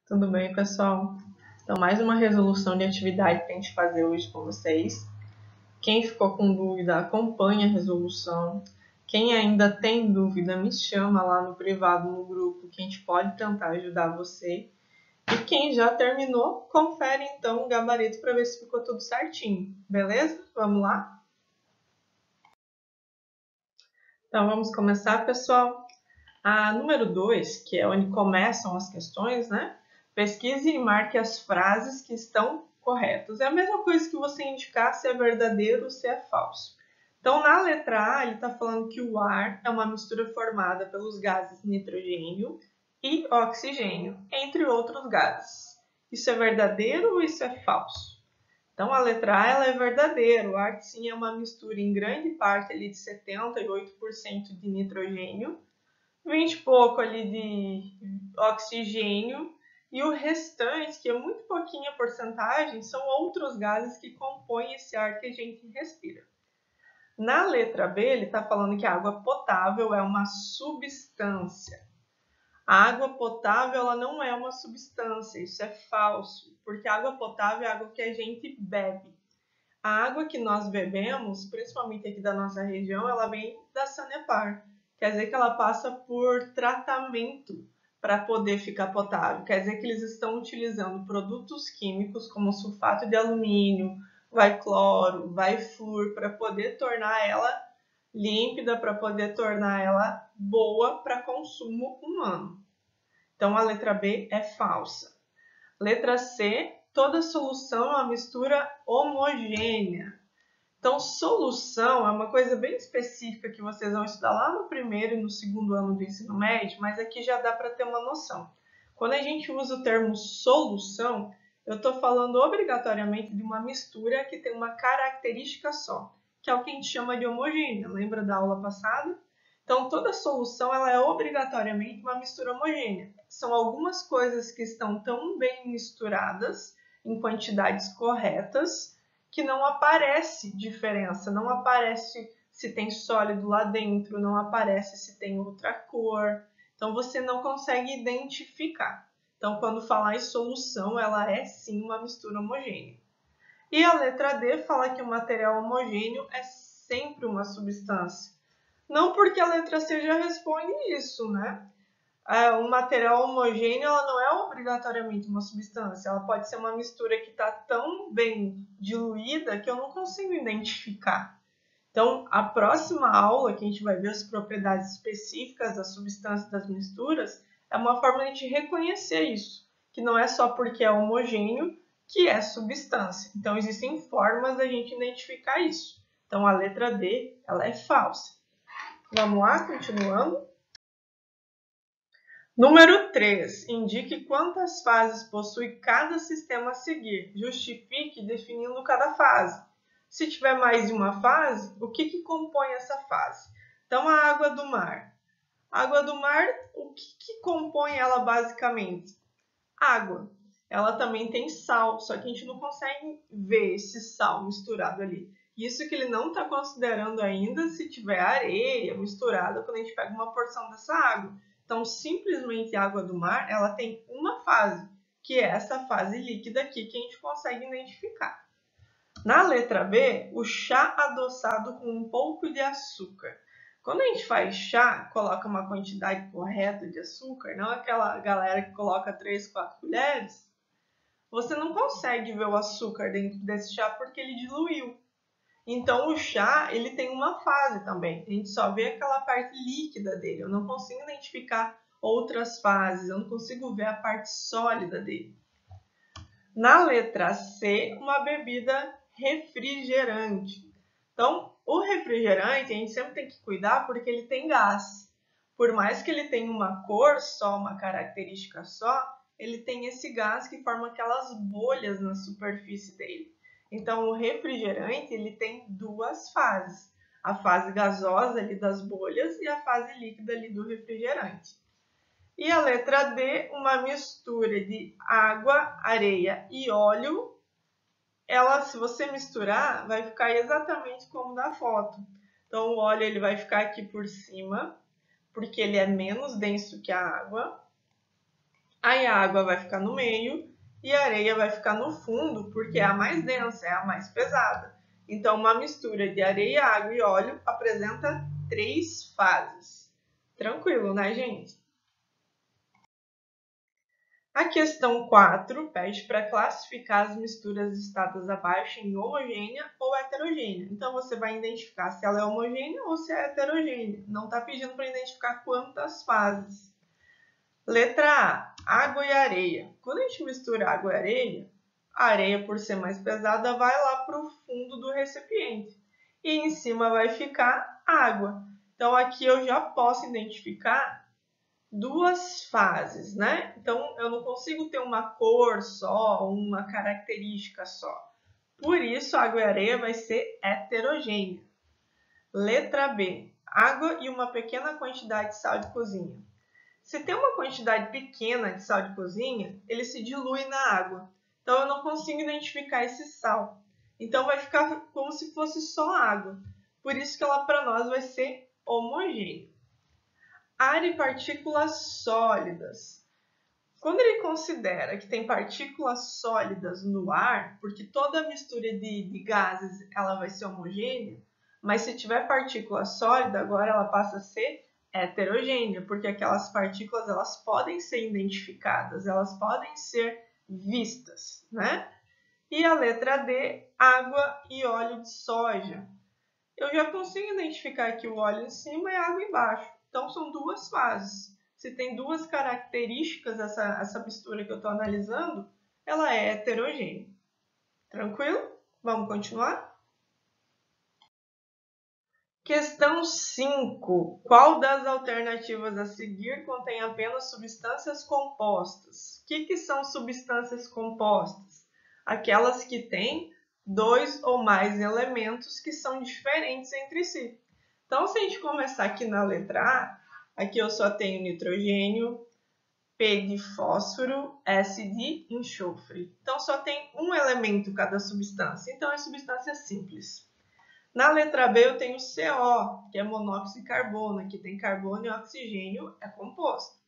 Tudo bem, pessoal? Então, mais uma resolução de atividade para a gente fazer hoje com vocês. Quem ficou com dúvida, acompanha a resolução. Quem ainda tem dúvida, me chama lá no privado, no grupo, que a gente pode tentar ajudar você. E quem já terminou, confere então o gabarito para ver se ficou tudo certinho. Beleza? Vamos lá? Então, vamos começar, pessoal. A número 2, que é onde começam as questões, né? Pesquise e marque as frases que estão corretas. É a mesma coisa que você indicar se é verdadeiro ou se é falso. Então, na letra A, ele está falando que o ar é uma mistura formada pelos gases nitrogênio e oxigênio, entre outros gases. Isso é verdadeiro ou isso é falso? Então, a letra A ela é verdadeira. O ar, sim, é uma mistura em grande parte ali de 78% de nitrogênio, 20 e pouco ali de oxigênio, e o restante, que é muito pouquinha porcentagem, são outros gases que compõem esse ar que a gente respira. Na letra B, ele está falando que a água potável é uma substância. A água potável ela não é uma substância, isso é falso, porque a água potável é a água que a gente bebe. A água que nós bebemos, principalmente aqui da nossa região, ela vem da Sanepar. Quer dizer que ela passa por tratamento para poder ficar potável. Quer dizer que eles estão utilizando produtos químicos como sulfato de alumínio, vai cloro, vai flúor, para poder tornar ela límpida, para poder tornar ela boa para consumo humano. Então a letra B é falsa. Letra C, toda solução é uma mistura homogênea. Então, solução é uma coisa bem específica que vocês vão estudar lá no primeiro e no segundo ano do ensino médio, mas aqui já dá para ter uma noção. Quando a gente usa o termo solução, eu estou falando obrigatoriamente de uma mistura que tem uma característica só, que é o que a gente chama de homogênea. Lembra da aula passada? Então, toda solução ela é obrigatoriamente uma mistura homogênea. São algumas coisas que estão tão bem misturadas em quantidades corretas que não aparece diferença, não aparece se tem sólido lá dentro, não aparece se tem outra cor. Então, você não consegue identificar. Então, quando falar em solução, ela é sim uma mistura homogênea. E a letra D fala que o material homogêneo é sempre uma substância. Não porque a letra C já responde isso, né? Um material homogêneo ela não é obrigatoriamente uma substância. Ela pode ser uma mistura que está tão bem diluída que eu não consigo identificar. Então, a próxima aula, que a gente vai ver as propriedades específicas das substâncias das misturas, é uma forma de a gente reconhecer isso, que não é só porque é homogêneo que é substância. Então, existem formas da gente identificar isso. Então, a letra D, ela é falsa. Vamos lá, continuando. Número 3. Indique quantas fases possui cada sistema a seguir. Justifique definindo cada fase. Se tiver mais de uma fase, o que compõe essa fase? Então, a água do mar. A água do mar, o que compõe ela basicamente? Água. Ela também tem sal, só que a gente não consegue ver esse sal misturado ali. Isso que ele não está considerando ainda se tiver areia misturada quando a gente pega uma porção dessa água. Então, simplesmente a água do mar, ela tem uma fase, que é essa fase líquida aqui que a gente consegue identificar. Na letra B, o chá adoçado com um pouco de açúcar. Quando a gente faz chá, coloca uma quantidade correta de açúcar, não aquela galera que coloca 3, 4 colheres, você não consegue ver o açúcar dentro desse chá porque ele diluiu. Então, o chá, ele tem uma fase também. A gente só vê aquela parte líquida dele. Eu não consigo identificar outras fases. Eu não consigo ver a parte sólida dele. Na letra C, uma bebida refrigerante. Então, o refrigerante, a gente sempre tem que cuidar porque ele tem gás. Por mais que ele tenha uma cor só, uma característica só, ele tem esse gás que forma aquelas bolhas na superfície dele. Então, o refrigerante ele tem duas fases. A fase gasosa ali das bolhas e a fase líquida ali do refrigerante. E a letra D, uma mistura de água, areia e óleo. Ela, se você misturar, vai ficar exatamente como na foto. Então, o óleo ele vai ficar aqui por cima, porque ele é menos denso que a água. Aí a água vai ficar no meio e a areia vai ficar no fundo, porque é a mais densa, é a mais pesada. Então, uma mistura de areia, água e óleo apresenta 3 fases. Tranquilo, né, gente? A questão 4 pede para classificar as misturas listadas abaixo em homogênea ou heterogênea. Então, você vai identificar se ela é homogênea ou se é heterogênea. Não está pedindo para identificar quantas fases. Letra A, água e areia. Quando a gente mistura água e a areia, por ser mais pesada, vai lá para o fundo do recipiente. E em cima vai ficar água. Então, aqui eu já posso identificar 2 fases, né? Então, eu não consigo ter uma cor só, uma característica só. Por isso, água e areia vai ser heterogênea. Letra B, água e uma pequena quantidade de sal de cozinha. Se tem uma quantidade pequena de sal de cozinha, ele se dilui na água. Então, eu não consigo identificar esse sal. Então, vai ficar como se fosse só água. Por isso que ela, para nós, vai ser homogênea. Ar e partículas sólidas. Quando ele considera que tem partículas sólidas no ar, porque toda mistura de gases ela vai ser homogênea, mas se tiver partícula sólida, agora ela passa a ser heterogênea, porque aquelas partículas elas podem ser identificadas, elas podem ser vistas, né? E a letra D, água e óleo de soja. Eu já consigo identificar aqui o óleo em cima e a água embaixo. Então, são 2 fases. Se tem 2 características essa mistura que eu estou analisando, ela é heterogênea. Tranquilo? Vamos continuar? Questão 5. Qual das alternativas a seguir contém apenas substâncias compostas? O que são substâncias compostas? Aquelas que têm 2 ou mais elementos que são diferentes entre si. Então, se a gente começar aqui na letra A, aqui eu só tenho nitrogênio, P de fósforo, S de enxofre. Então, só tem um elemento cada substância. Então, é substância simples. Na letra B eu tenho CO, que é monóxido de carbono. Aqui tem carbono e oxigênio, é composto.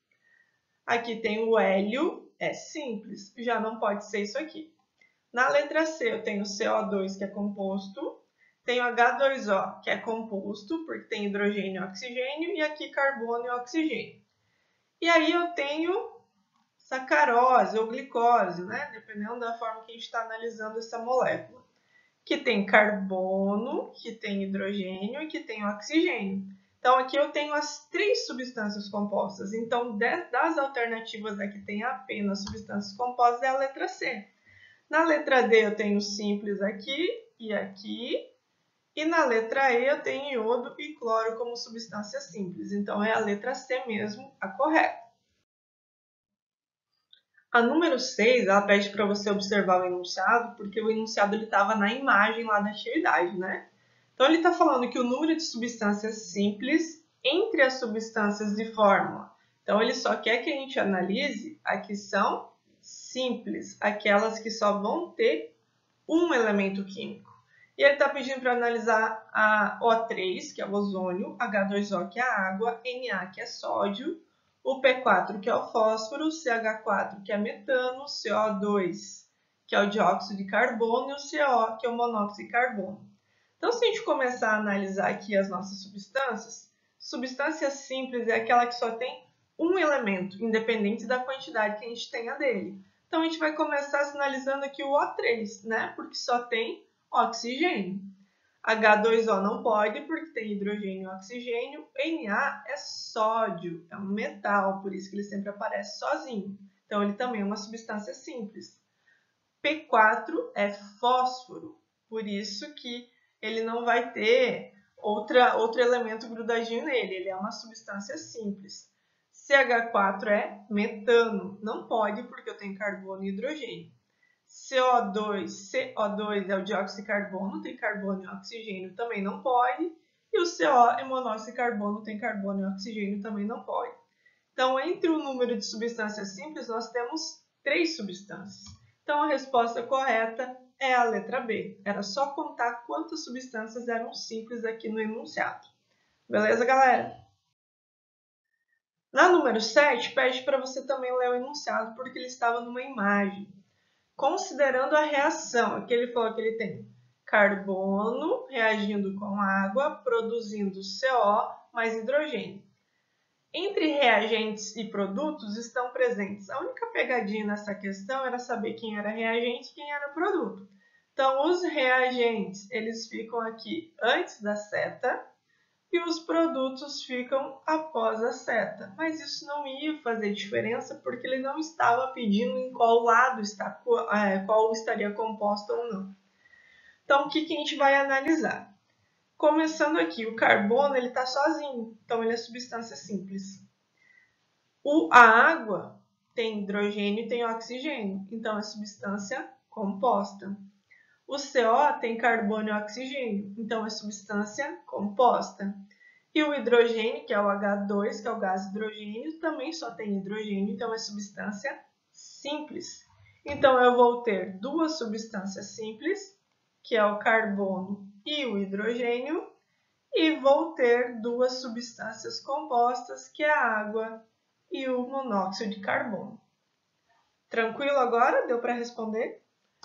Aqui tem o hélio, é simples, já não pode ser isso aqui. Na letra C eu tenho CO2, que é composto. Tenho H2O, que é composto, porque tem hidrogênio e oxigênio. E aqui carbono e oxigênio. E aí eu tenho sacarose ou glicose, né? Dependendo da forma que a gente está analisando essa molécula. Que tem carbono, que tem hidrogênio e que tem oxigênio. Então, aqui eu tenho as 3 substâncias compostas. Então, das alternativas aqui tem apenas substâncias compostas, é a letra C. Na letra D eu tenho simples aqui e aqui. E na letra E eu tenho iodo e cloro como substâncias simples. Então, é a letra C mesmo a correta. A número 6, ela pede para você observar o enunciado, porque o enunciado estava na imagem lá da atividade, né? Então, ele está falando que o número de substâncias simples entre as substâncias de fórmula. Então, ele só quer que a gente analise a que são simples, aquelas que só vão ter um elemento químico. E ele está pedindo para analisar a O3, que é o ozônio, H2O, que é a água, Na, que é sódio, o P4, que é o fósforo, CH4, que é metano, CO2, que é o dióxido de carbono, e o CO, que é o monóxido de carbono. Então, se a gente começar a analisar aqui as nossas substâncias, substância simples é aquela que só tem um elemento, independente da quantidade que a gente tenha dele. Então, a gente vai começar sinalizando aqui o O3, né? Porque só tem oxigênio. H2O não pode, porque tem hidrogênio e oxigênio. Na é sódio, é um metal, por isso que ele sempre aparece sozinho. Então, ele também é uma substância simples. P4 é fósforo, por isso que ele não vai ter outro elemento grudadinho nele, ele é uma substância simples. CH4 é metano, não pode porque eu tenho carbono e hidrogênio. CO2 é o dióxido de carbono, tem carbono e oxigênio, também não pode. E o CO é monóxido de carbono, tem carbono e oxigênio, também não pode. Então, entre o número de substâncias simples, nós temos 3 substâncias. Então, a resposta correta é a letra B. Era só contar quantas substâncias eram simples aqui no enunciado. Beleza, galera? Na número 7, pede para você também ler o enunciado, porque ele estava numa imagem. Considerando a reação, aqui ele falou que ele tem carbono reagindo com água, produzindo CO mais hidrogênio. Entre reagentes e produtos estão presentes. A única pegadinha nessa questão era saber quem era reagente e quem era produto. Então, os reagentes, eles ficam aqui antes da seta e os produtos ficam após a seta. Mas isso não ia fazer diferença porque ele não estava pedindo em qual lado qual estaria composto ou não. Então, o que a gente vai analisar? Começando aqui, o carbono ele está sozinho, então ele é substância simples. A água tem hidrogênio e tem oxigênio, então é substância composta. O CO tem carbono e oxigênio, então é substância composta. E o hidrogênio, que é o H2, que é o gás hidrogênio, também só tem hidrogênio, então é substância simples. Então eu vou ter duas substâncias simples, que é o carbono e o hidrogênio, e vou ter duas substâncias compostas, que é a água e o monóxido de carbono. Tranquilo agora? Deu para responder?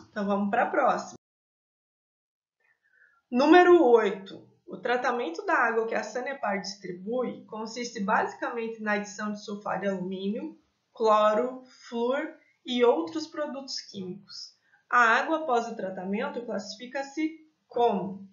Então vamos para a próxima. Número 8. O tratamento da água que a Sanepar distribui consiste basicamente na adição de sulfato de alumínio, cloro, flúor e outros produtos químicos. A água após o tratamento classifica-se como?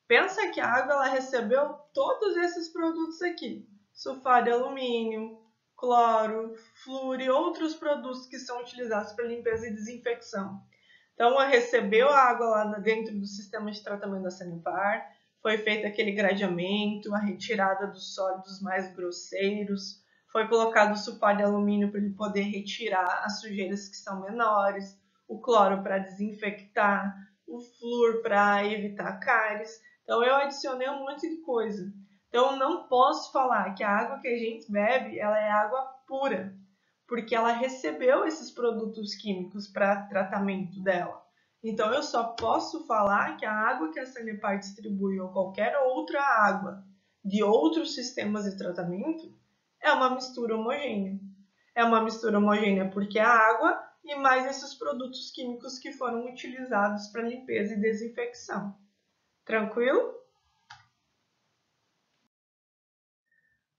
Pensa que a água ela recebeu todos esses produtos aqui: sulfato de alumínio, cloro, flúor e outros produtos que são utilizados para limpeza e desinfecção. Então, ela recebeu a água lá dentro do sistema de tratamento da Sanepar, foi feito aquele gradeamento, a retirada dos sólidos mais grosseiros, foi colocado o sulfato de alumínio para ele poder retirar as sujeiras que são menores, o cloro para desinfectar, o flúor para evitar cáries. Então, eu adicionei um monte de coisa. Então, eu não posso falar que a água que a gente bebe ela é água pura, porque ela recebeu esses produtos químicos para tratamento dela. Então, eu só posso falar que a água que a Sanepar distribui ou qualquer outra água de outros sistemas de tratamento é uma mistura homogênea. É uma mistura homogênea porque a água e mais esses produtos químicos que foram utilizados para limpeza e desinfecção. Tranquilo?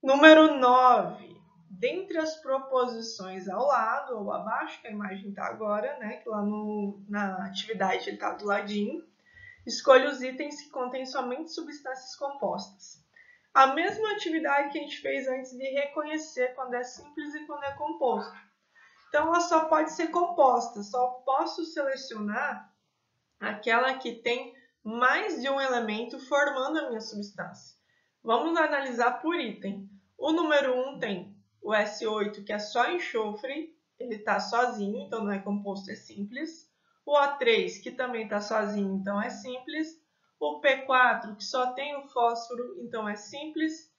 Número 9. Dentre as proposições ao lado ou abaixo, que a imagem está agora, né, que lá na atividade ele está do ladinho, escolha os itens que contêm somente substâncias compostas. A mesma atividade que a gente fez antes de reconhecer quando é simples e quando é composto. Então, ela só pode ser composta, só posso selecionar aquela que tem mais de um elemento formando a minha substância. Vamos analisar por item. O número 1 tem o S8, que é só enxofre, ele está sozinho, então não é composto, é simples. O O3, que também está sozinho, então é simples. O P4, que só tem o fósforo, então é simples.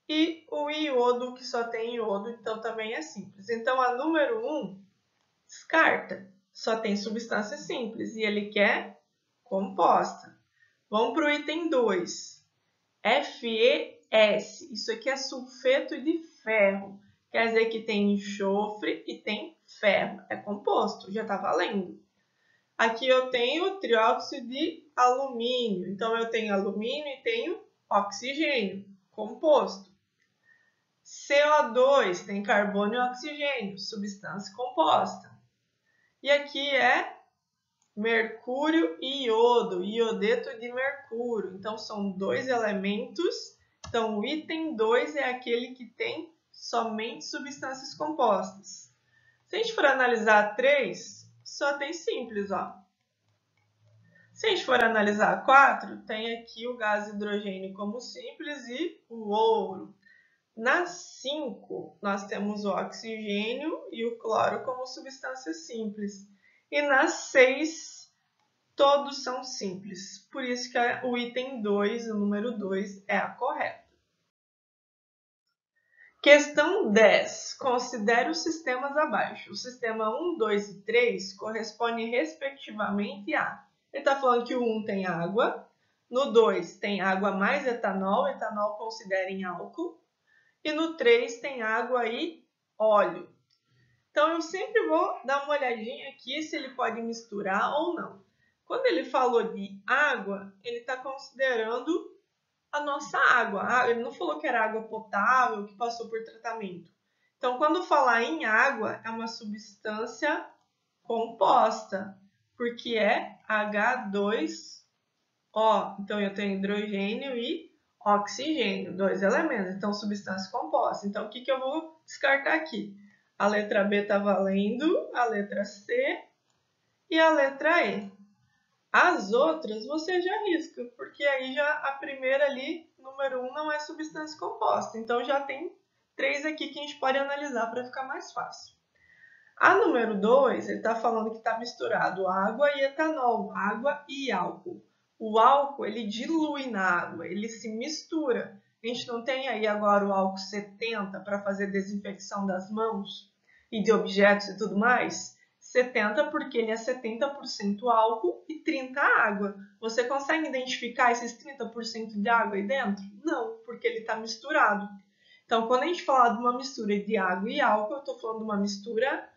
E o iodo, que só tem iodo, então também é simples. Então, a número 1, descarta. Só tem substância simples e ele quer composta. Vamos para o item 2. FeS. Isso aqui é sulfeto de ferro. Quer dizer que tem enxofre e tem ferro. É composto, já está valendo. Aqui eu tenho trióxido de alumínio. Então, eu tenho alumínio e tenho oxigênio, composto. CO2 tem carbono e oxigênio, substância composta. E aqui é mercúrio e iodo, iodeto de mercúrio. Então, são dois elementos. Então, o item 2 é aquele que tem somente substâncias compostas. Se a gente for analisar 3, só tem simples, ó. Se a gente for analisar 4, tem aqui o gás hidrogênio como simples e o ouro. Na 5, nós temos o oxigênio e o cloro como substâncias simples. E na 6, todos são simples. Por isso que o item 2, o número 2, é a correta. Questão 10. Considere os sistemas abaixo. O sistema 1, 2 e 3 correspondem respectivamente a... Ele está falando que o 1 tem água, no 2 tem água mais etanol, etanol considera em álcool, E no 3 tem água e óleo. Então, eu sempre vou dar uma olhadinha aqui se ele pode misturar ou não. Quando ele falou de água, ele está considerando a nossa água. Ele não falou que era água potável, que passou por tratamento. Então, quando falar em água, é uma substância composta, porque é H2O. Então, eu tenho hidrogênio e oxigênio, 2 elementos. Então, substância composta. Então, o que eu vou descartar aqui? A letra B está valendo, a letra C e a letra E. As outras você já risca, porque aí já a primeira ali, número 1, não é substância composta. Então já tem 3 aqui que a gente pode analisar para ficar mais fácil. A número 2, ele está falando que está misturado água e etanol, água e álcool. O álcool, ele dilui na água, ele se mistura. A gente não tem aí agora o álcool 70 para fazer desinfecção das mãos e de objetos e tudo mais? 70 porque ele é 70% álcool e 30% água. Você consegue identificar esses 30% de água aí dentro? Não, porque ele está misturado. Então, quando a gente fala de uma mistura de água e álcool, eu estou falando de uma mistura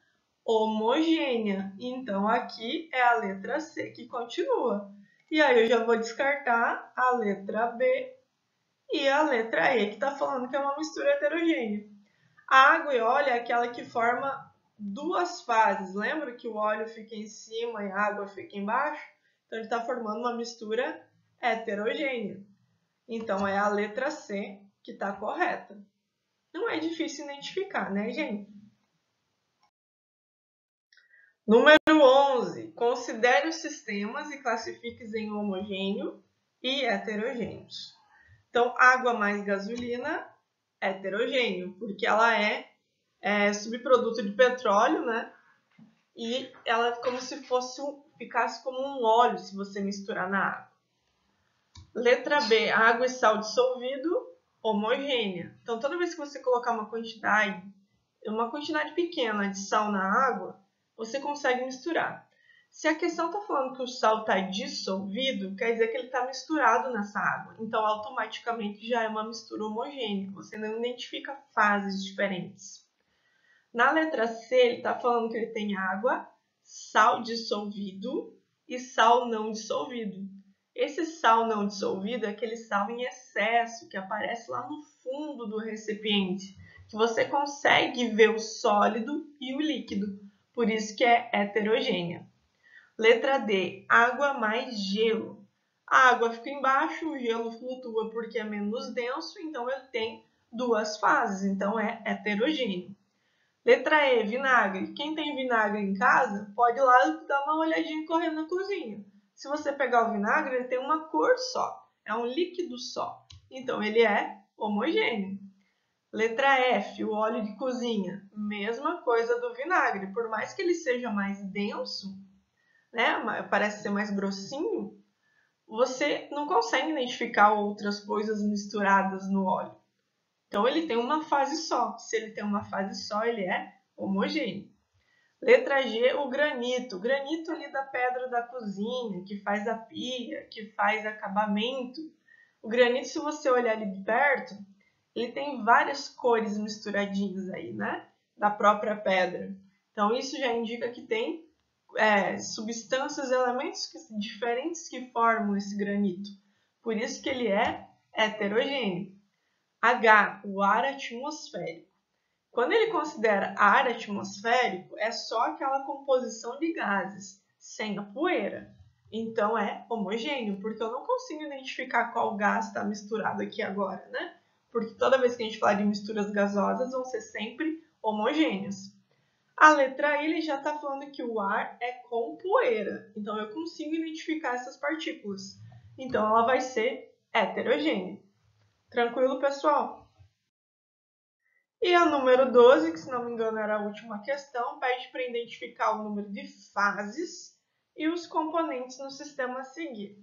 homogênea. Então, aqui é a letra C que continua. E aí eu já vou descartar a letra B e a letra E, que está falando que é uma mistura heterogênea. A água e óleo é aquela que forma duas fases. Lembra que o óleo fica em cima e a água fica embaixo? Então, ele está formando uma mistura heterogênea. Então, é a letra C que está correta. Não é difícil identificar, né, gente? Número 11. Considere os sistemas e classifique-os em homogêneo e heterogêneos. Então, água mais gasolina, heterogêneo, porque ela é subproduto de petróleo, né? E ela é como se ficasse como um óleo se você misturar na água. Letra B, água e sal dissolvido, homogênea. Então, toda vez que você colocar uma quantidade pequena de sal na água, você consegue misturar. Se a questão está falando que o sal está dissolvido, quer dizer que ele está misturado nessa água. Então, automaticamente já é uma mistura homogênea. Você não identifica fases diferentes. Na letra C, ele está falando que ele tem água, sal dissolvido e sal não dissolvido. Esse sal não dissolvido é aquele sal em excesso que aparece lá no fundo do recipiente, que você consegue ver o sólido e o líquido, por isso que é heterogênea. Letra D, água mais gelo. A água fica embaixo, o gelo flutua porque é menos denso, então ele tem duas fases, então é heterogêneo. Letra E, vinagre. Quem tem vinagre em casa, pode ir lá dar uma olhadinha correndo na cozinha. Se você pegar o vinagre, ele tem uma cor só, é um líquido só. Então, ele é homogêneo. Letra F, o óleo de cozinha. Mesma coisa do vinagre. Por mais que ele seja mais denso, né, parece ser mais grossinho, você não consegue identificar outras coisas misturadas no óleo. Então, ele tem uma fase só. Se ele tem uma fase só, ele é homogêneo. Letra G, o granito. O granito ali da pedra da cozinha, que faz a pia, que faz acabamento. O granito, se você olhar ali de perto, ele tem várias cores misturadinhas aí, né? Da própria pedra. Então, isso já indica que tem substâncias, elementos diferentes que formam esse granito. Por isso que ele é heterogêneo. H, o ar atmosférico. Quando ele considera ar atmosférico, é só aquela composição de gases, sem a poeira. Então, é homogêneo, porque eu não consigo identificar qual gás está misturado aqui agora, né? Porque toda vez que a gente falar de misturas gasosas, vão ser sempre homogêneos. A letra I, ele já está falando que o ar é com poeira. Então, eu consigo identificar essas partículas. Então, ela vai ser heterogênea. Tranquilo, pessoal? E a número 12, que se não me engano era a última questão, pede para identificar o número de fases e os componentes no sistema a seguir.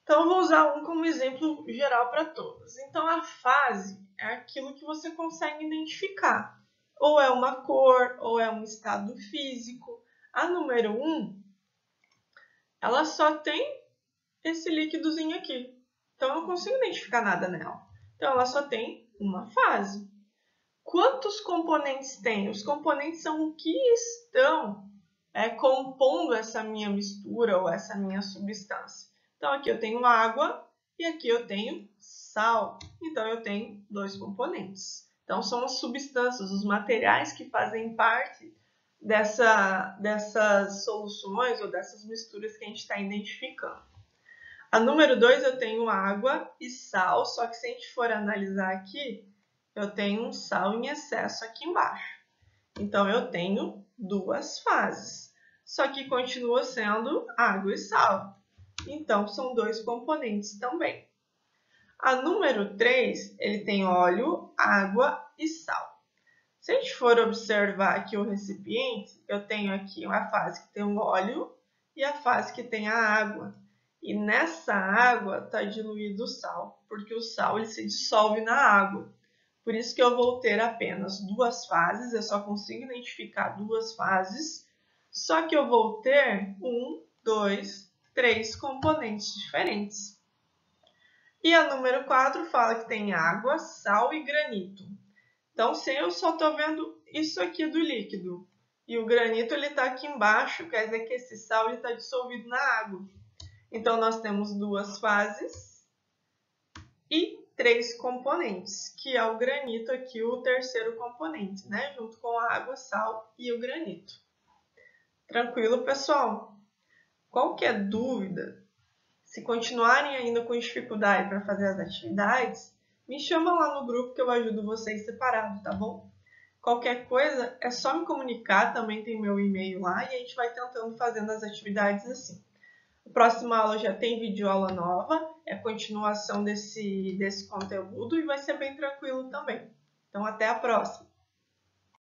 Então, eu vou usar um como exemplo geral para todos. Então, a fase é aquilo que você consegue identificar. Ou é uma cor, ou é um estado físico. A número 1, ela só tem esse líquidozinho aqui. Então, eu não consigo identificar nada nela. Então, ela só tem uma fase. Quantos componentes tem? Os componentes são o que estão compondo essa minha mistura ou essa minha substância. Então, aqui eu tenho água e aqui eu tenho sal. Então, eu tenho dois componentes. Então, são as substâncias, os materiais que fazem parte dessas soluções ou dessas misturas que a gente está identificando. A número 2, eu tenho água e sal, só que se a gente for analisar aqui, eu tenho um sal em excesso aqui embaixo. Então, eu tenho duas fases, só que continua sendo água e sal. Então, são dois componentes também. A número 3, ele tem óleo, água e sal. Se a gente for observar aqui o recipiente, eu tenho aqui uma fase que tem o óleo e a fase que tem a água. E nessa água está diluído o sal, porque o sal ele se dissolve na água. Por isso que eu vou ter apenas duas fases, eu só consigo identificar duas fases, só que eu vou ter 1, 2, 3 componentes diferentes. E a número 4 fala que tem água, sal e granito. Então, se eu só estou vendo isso aqui do líquido e o granito está aqui embaixo, quer dizer que esse sal está dissolvido na água. Então, nós temos duas fases e três componentes, que é o granito aqui, o terceiro componente, né? Junto com a água, sal e o granito. Tranquilo, pessoal? Qualquer dúvida, se continuarem ainda com dificuldade para fazer as atividades, me chama lá no grupo que eu ajudo vocês separado, tá bom? Qualquer coisa, é só me comunicar, também tem meu e-mail lá, e a gente vai tentando fazendo as atividades assim. A próxima aula já tem videoaula nova, é a continuação desse conteúdo e vai ser bem tranquilo também. Então, até a próxima!